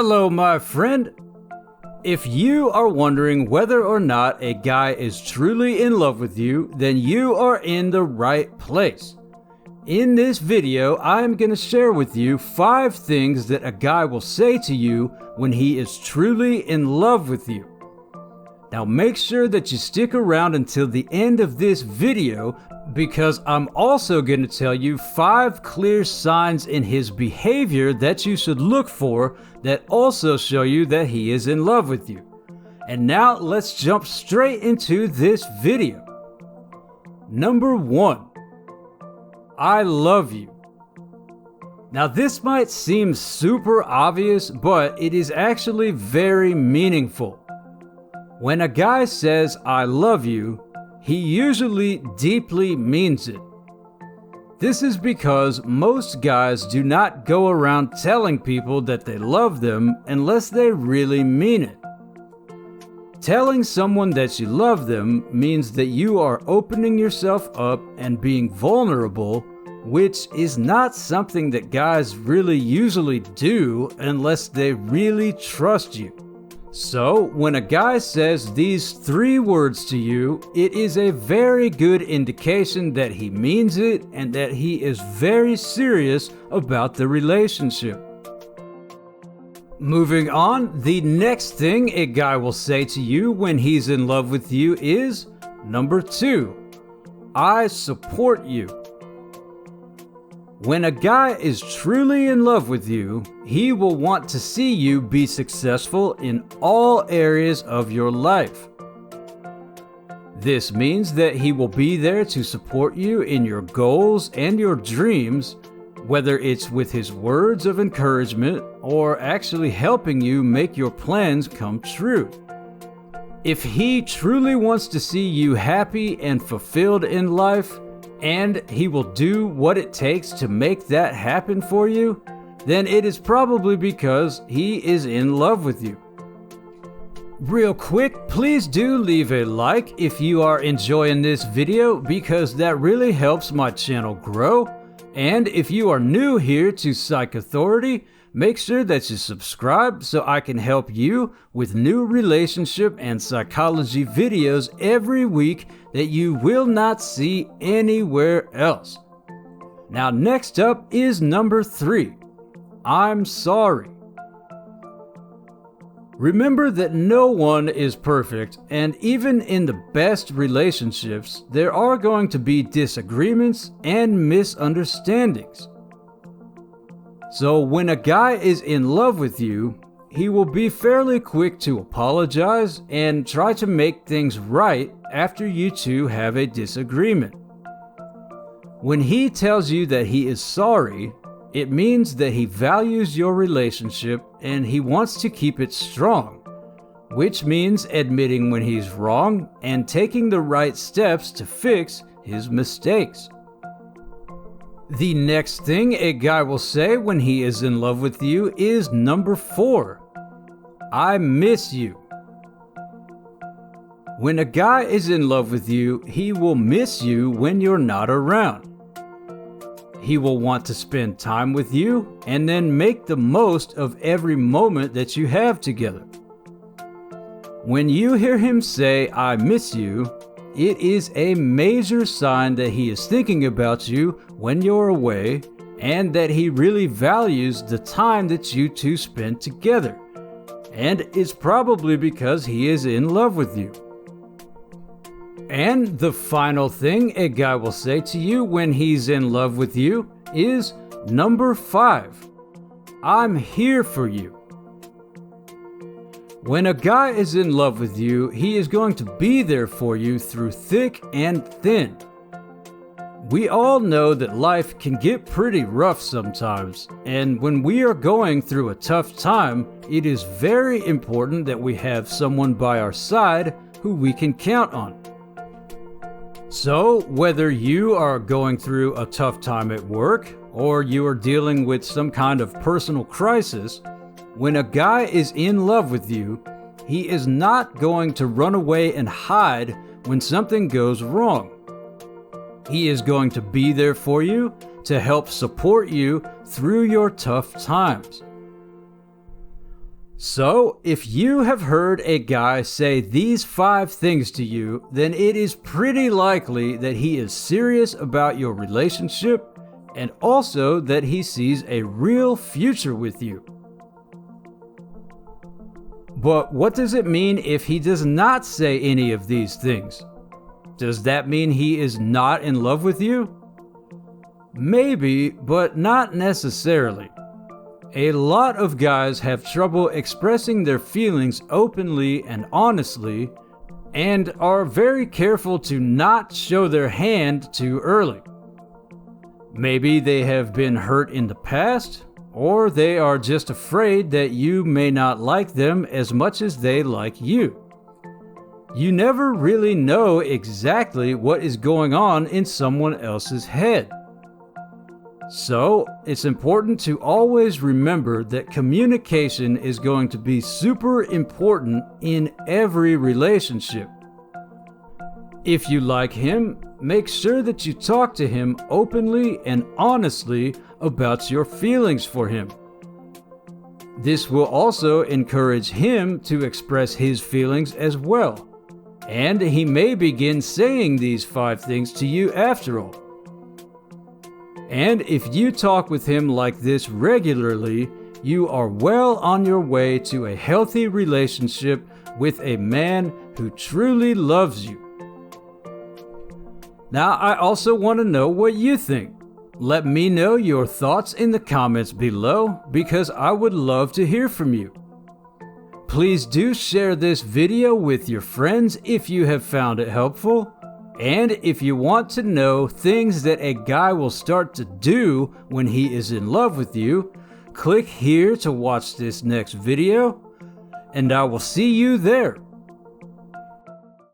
Hello, my friend. If you are wondering whether or not a guy is truly in love with you, then you are in the right place. In this video, I'm going to share with you 5 things that a guy will say to you when he is truly in love with you. Now make sure that you stick around until the end of this video, because I'm also going to tell you 5 clear signs in his behavior that you should look for that also show you that he is in love with you. And now let's jump straight into this video. Number 1. I love you. Now this might seem super obvious, but it is actually very meaningful. When a guy says, I love you, he usually deeply means it. This is because most guys do not go around telling people that they love them unless they really mean it. Telling someone that you love them means that you are opening yourself up and being vulnerable, which is not something that guys really usually do unless they really trust you. So, when a guy says these 3 words to you, it is a very good indication that he means it and that he is very serious about the relationship. Moving on, the next thing a guy will say to you when he's in love with you is, number 2, I support you. When a guy is truly in love with you, he will want to see you be successful in all areas of your life. This means that he will be there to support you in your goals and your dreams, whether it's with his words of encouragement or actually helping you make your plans come true. If he truly wants to see you happy and fulfilled in life, and he will do what it takes to make that happen for you, then it is probably because he is in love with you. Real quick, please do leave a like if you are enjoying this video, because that really helps my channel grow. And if you are new here to Psych Authority, make sure that you subscribe so I can help you with new relationship and psychology videos every week that you will not see anywhere else. Now next up is number 3. I'm sorry. Remember that no one is perfect, and even in the best relationships, there are going to be disagreements and misunderstandings. So when a guy is in love with you, he will be fairly quick to apologize and try to make things right after you two have a disagreement. When he tells you that he is sorry, it means that he values your relationship and he wants to keep it strong, which means admitting when he's wrong and taking the right steps to fix his mistakes. The next thing a guy will say when he is in love with you is number 4. I miss you. When a guy is in love with you, he will miss you when you're not around. He will want to spend time with you and then make the most of every moment that you have together. When you hear him say, I miss you, it is a major sign that he is thinking about you when you're away and that he really values the time that you two spend together. And it's probably because he is in love with you. And the final thing a guy will say to you when he's in love with you is number 5. I'm here for you. When a guy is in love with you, he is going to be there for you through thick and thin. We all know that life can get pretty rough sometimes, and when we are going through a tough time, it is very important that we have someone by our side who we can count on. So, whether you are going through a tough time at work, or you are dealing with some kind of personal crisis, when a guy is in love with you, he is not going to run away and hide when something goes wrong. He is going to be there for you to help support you through your tough times. So, if you have heard a guy say these 5 things to you, then it is pretty likely that he is serious about your relationship and also that he sees a real future with you. But what does it mean if he does not say any of these things? Does that mean he is not in love with you? Maybe, but not necessarily. A lot of guys have trouble expressing their feelings openly and honestly, and are very careful to not show their hand too early. Maybe they have been hurt in the past, or they are just afraid that you may not like them as much as they like you. You never really know exactly what is going on in someone else's head. So, it's important to always remember that communication is going to be super important in every relationship. If you like him, make sure that you talk to him openly and honestly about your feelings for him. This will also encourage him to express his feelings as well, and he may begin saying these 5 things to you after all. And if you talk with him like this regularly, you are well on your way to a healthy relationship with a man who truly loves you. Now, I also want to know what you think. Let me know your thoughts in the comments below because I would love to hear from you. Please do share this video with your friends if you have found it helpful. And if you want to know things that a guy will start to do when he is in love with you, click here to watch this next video, and I will see you there.